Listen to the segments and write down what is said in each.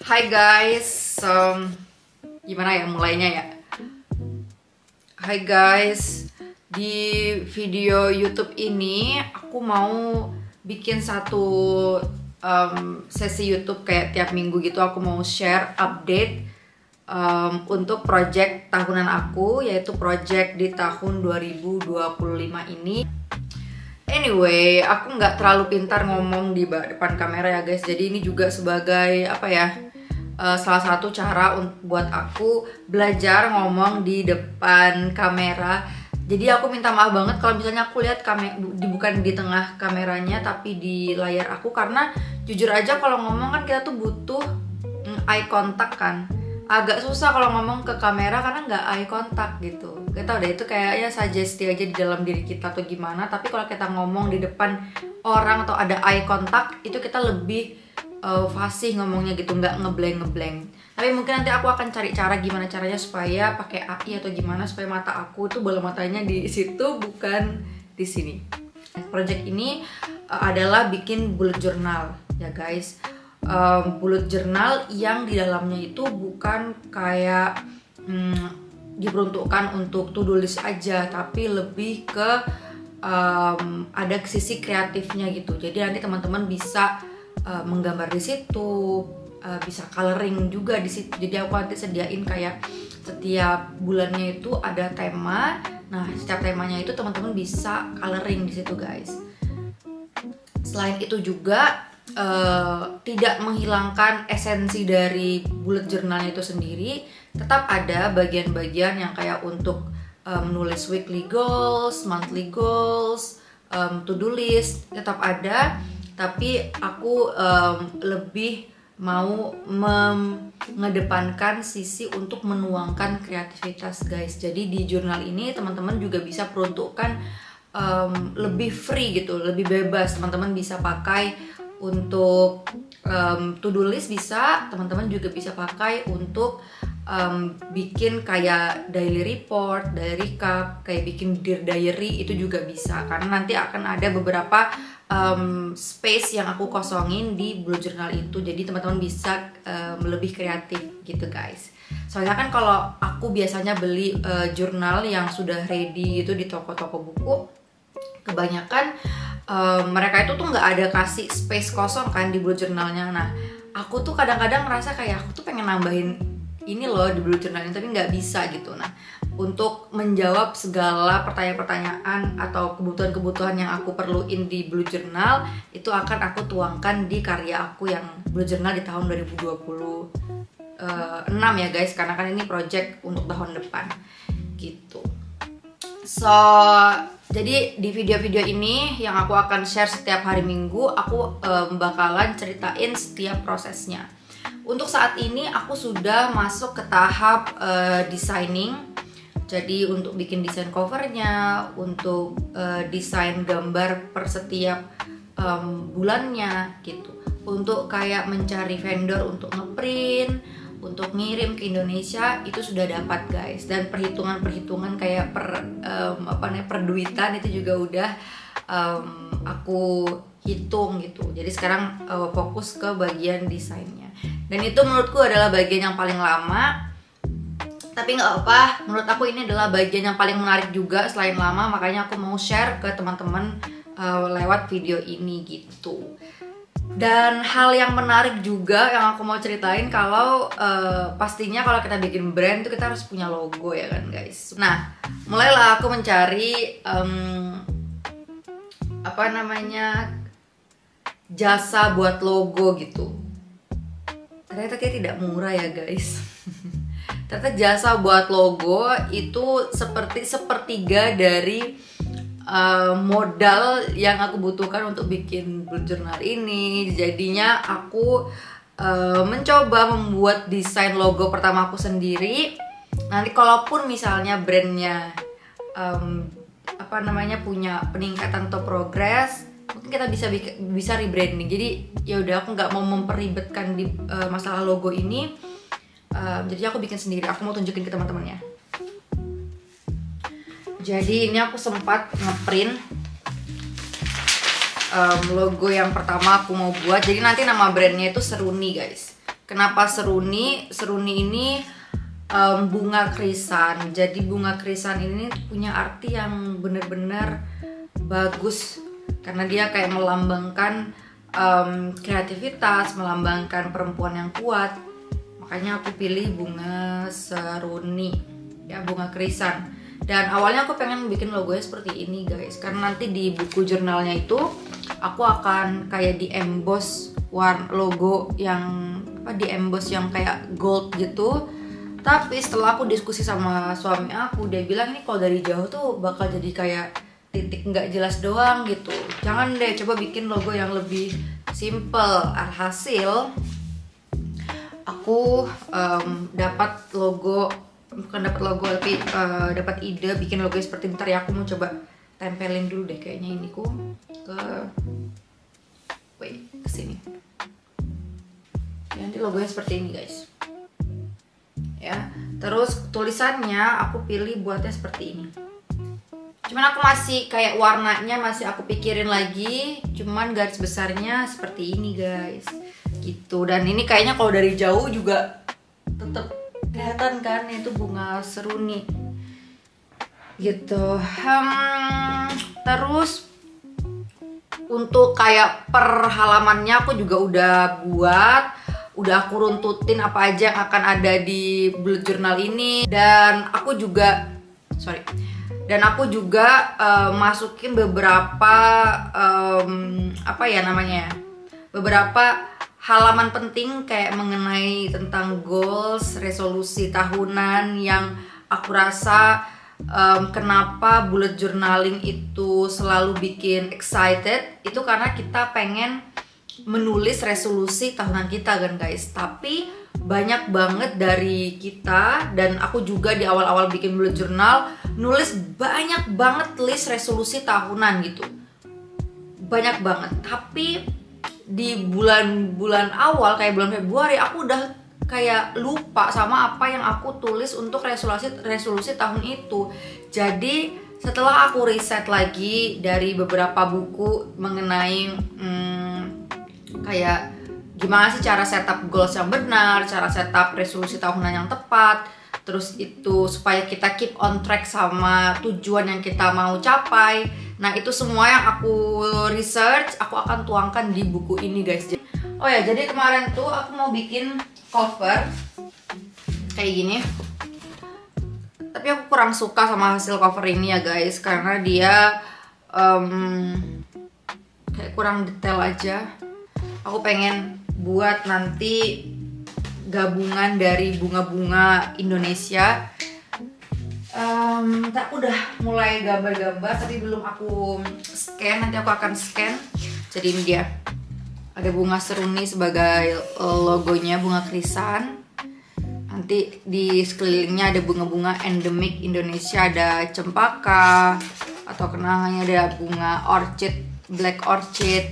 Hai guys, gimana ya mulainya ya? Hai guys, di video YouTube ini aku mau bikin satu sesi YouTube kayak tiap minggu gitu. Aku mau share update untuk project tahunan aku, yaitu project di tahun 2025 ini. Anyway, aku nggak terlalu pintar ngomong di depan kamera ya guys. Jadi ini juga sebagai apa ya? Salah satu cara buat aku belajar ngomong di depan kamera. Jadi aku minta maaf banget kalau misalnya aku lihat bukan di tengah kameranya tapi di layar aku, karena jujur aja kalau ngomong kan kita tuh butuh eye contact kan. Agak susah kalau ngomong ke kamera karena nggak eye contact gitu. Kita udah itu kayaknya sugesti aja di dalam diri kita atau gimana. Tapi kalau kita ngomong di depan orang atau ada eye contact, itu kita lebih fasih ngomongnya gitu, nggak ngeblank. Tapi mungkin nanti aku akan cari cara gimana caranya supaya pakai AI atau gimana supaya mata aku tuh bola matanya di situ bukan di sini. Project ini adalah bikin bullet journal ya guys. Bullet journal yang di dalamnya itu bukan kayak diperuntukkan untuk to-do list aja, tapi lebih ke ada sisi kreatifnya gitu. Jadi nanti teman-teman bisa menggambar di situ, bisa coloring juga di situ. Jadi aku nanti sediain kayak setiap bulannya itu ada tema. Nah, setiap temanya itu teman-teman bisa coloring di situ, guys. Selain itu juga tidak menghilangkan esensi dari bullet journalnya itu sendiri. Tetap ada bagian-bagian yang kayak untuk menulis weekly goals, monthly goals, to-do list tetap ada. Tapi aku lebih mau mengedepankan sisi untuk menuangkan kreativitas guys. Jadi di jurnal ini teman-teman juga bisa peruntukkan lebih free gitu, lebih bebas. Teman-teman bisa pakai untuk to-do list, bisa teman-teman juga bisa pakai untuk bikin kayak daily report, diary recap, kayak bikin dear diary itu juga bisa. Karena nanti akan ada beberapa space yang aku kosongin di bullet journal itu, jadi teman-teman bisa lebih kreatif gitu guys. Soalnya kan kalau aku biasanya beli jurnal yang sudah ready gitu di toko-toko buku, kebanyakan mereka itu tuh nggak ada kasih space kosong kan di bullet journalnya. Nah, aku tuh kadang-kadang ngerasa kayak aku tuh pengen nambahin ini loh di bullet journal ini, tapi nggak bisa gitu. Nah, untuk menjawab segala pertanyaan-pertanyaan atau kebutuhan-kebutuhan yang aku perluin di bullet journal, itu akan aku tuangkan di karya aku yang bullet journal di tahun 2026 ya guys, karena kan ini project untuk tahun depan gitu. So, jadi di video-video ini yang aku akan share setiap hari Minggu, aku bakalan ceritain setiap prosesnya. Untuk saat ini aku sudah masuk ke tahap designing. Jadi untuk bikin desain covernya, untuk desain gambar per setiap bulannya gitu. Untuk kayak mencari vendor untuk ngeprint, untuk ngirim ke Indonesia itu sudah dapat guys. Dan perhitungan-perhitungan kayak perduitan itu juga udah aku hitung gitu. Jadi sekarang fokus ke bagian desainnya. Dan itu menurutku adalah bagian yang paling lama. Tapi nggak apa, menurut aku ini adalah bagian yang paling menarik juga selain lama. Makanya aku mau share ke teman-teman lewat video ini gitu. Dan hal yang menarik juga yang aku mau ceritain, kalau pastinya kalau kita bikin brand itu kita harus punya logo ya kan guys. Nah, mulailah aku mencari jasa buat logo gitu. Ternyata dia tidak murah ya guys. Ternyata jasa buat logo itu seperti sepertiga dari modal yang aku butuhkan untuk bikin bullet journal ini. Jadinya aku mencoba membuat desain logo pertama aku sendiri. Nanti kalaupun misalnya brandnya punya peningkatan atau progres, mungkin kita bisa rebranding. Jadi ya udah, aku nggak mau memperibetkan di masalah logo ini. Jadi aku bikin sendiri. Aku mau tunjukin ke teman-temannya. Jadi ini aku sempat ngeprint logo yang pertama aku mau buat. Jadi nanti nama brandnya itu Seruni guys. Kenapa seruni? Seruni ini bunga krisan. Jadi bunga krisan ini punya arti yang bener-bener bagus karena dia kayak melambangkan kreativitas, melambangkan perempuan yang kuat. Makanya aku pilih bunga seruni, ya, bunga krisan. Dan awalnya aku pengen bikin logonya seperti ini guys, karena nanti di buku jurnalnya itu aku akan kayak di emboss logo yang di emboss yang kayak gold gitu. Tapi setelah aku diskusi sama suami aku, dia bilang ini kalau dari jauh tuh bakal jadi kayak titik nggak jelas doang gitu. Jangan deh, coba bikin logo yang lebih simple. Alhasil aku dapat logo, bukan dapat logo tapi dapat ide bikin logo seperti bentar ya. Aku mau coba tempelin dulu deh kayaknya ini ku ke sini. Nanti logonya seperti ini guys. Ya, terus tulisannya aku pilih buatnya seperti ini. Cuman aku masih kayak warnanya masih aku pikirin lagi. Cuman garis besarnya seperti ini guys, gitu. Dan ini kayaknya kalau dari jauh juga tetap kelihatan kan itu bunga seruni, gitu. Terus untuk kayak per halamannya aku juga udah aku runtutin apa aja yang akan ada di bullet journal ini. Dan aku juga masukin beberapa beberapa halaman penting kayak mengenai tentang goals, resolusi tahunan yang aku rasa kenapa bullet journaling itu selalu bikin excited. Itu karena kita pengen menulis resolusi tahunan kita kan guys. Tapi banyak banget dari kita, dan aku juga di awal-awal bikin bullet journal nulis banyak banget list resolusi tahunan gitu, banyak banget. Tapi di bulan-bulan awal kayak bulan Februari aku udah kayak lupa sama apa yang aku tulis untuk resolusi tahun itu. Jadi setelah aku riset lagi dari beberapa buku mengenai kayak gimana sih cara setup goals yang benar, cara setup resolusi tahunan yang tepat, terus itu supaya kita keep on track sama tujuan yang kita mau capai. Nah itu semua yang aku research, aku akan tuangkan di buku ini guys. Oh ya, jadi kemarin tuh aku mau bikin cover kayak gini, tapi aku kurang suka sama hasil cover ini ya guys, karena dia kayak kurang detail aja. Aku pengen buat nanti gabungan dari bunga-bunga Indonesia. Aku udah mulai gambar-gambar tapi belum aku scan. Nanti aku akan scan. Jadi ini dia, ada bunga seruni sebagai logonya, bunga krisan. Nanti di sekelilingnya ada bunga-bunga endemik Indonesia, ada cempaka atau kenangannya, ada bunga orchid, black orchid,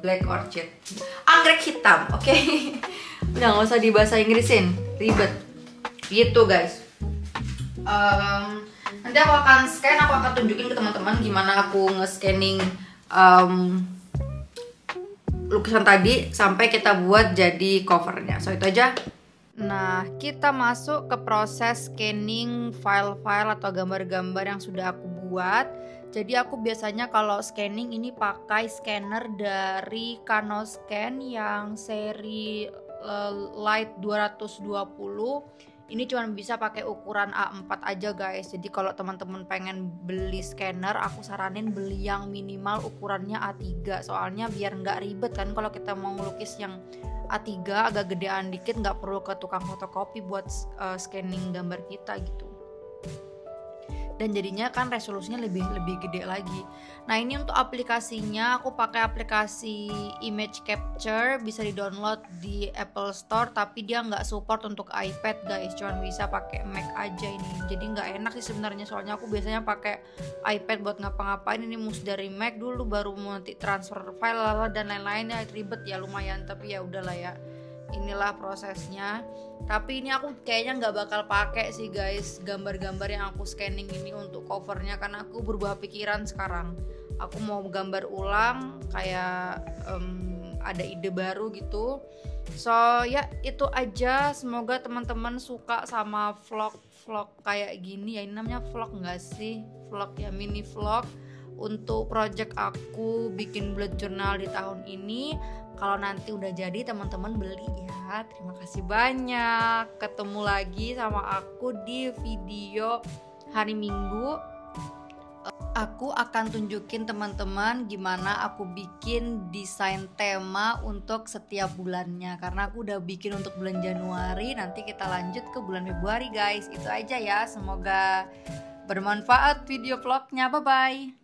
black orchid, anggrek hitam. Oke. Udah nggak usah di bahasa Inggrisin, ribet gitu guys. Nanti aku akan scan, aku akan tunjukin ke teman-teman gimana aku nge-scanning lukisan tadi sampai kita buat jadi covernya. So itu aja. Nah, kita masuk ke proses scanning file-file atau gambar-gambar yang sudah aku buat. Jadi aku biasanya kalau scanning ini pakai scanner dari Canoscan yang seri Light 220. Ini cuma bisa pakai ukuran A4 aja guys. Jadi kalau teman-teman pengen beli scanner, aku saranin beli yang minimal ukurannya A3. Soalnya biar nggak ribet kan kalau kita mau ngelukis yang A3 agak gedean dikit, nggak perlu ke tukang fotokopi buat scanning gambar kita gitu. Dan jadinya kan resolusinya lebih gede lagi. Nah ini untuk aplikasinya aku pakai aplikasi Image Capture, bisa di download di Apple Store, tapi dia nggak support untuk iPad guys, cuma bisa pakai Mac aja ini. Jadi nggak enak sih sebenarnya, soalnya aku biasanya pakai iPad buat ngapa-ngapain, ini mesti dari Mac dulu baru nanti transfer file dan lain-lainnya, ribet ya lumayan, tapi ya udahlah ya. Inilah prosesnya. Tapi ini aku kayaknya nggak bakal pakai sih guys gambar-gambar yang aku scanning ini untuk covernya, karena aku berubah pikiran sekarang. Aku mau gambar ulang kayak ada ide baru gitu. So ya itu aja, semoga teman-teman suka sama vlog kayak gini ya. Ini namanya vlog nggak sih? Vlog ya, mini vlog untuk project aku bikin bullet journal di tahun ini. Kalau nanti udah jadi teman-teman beli ya. Terima kasih banyak. Ketemu lagi sama aku di video hari Minggu. Aku akan tunjukin teman-teman gimana aku bikin desain tema untuk setiap bulannya. Karena aku udah bikin untuk bulan Januari, nanti kita lanjut ke bulan Februari guys. Itu aja ya, semoga bermanfaat video vlognya. Bye-bye.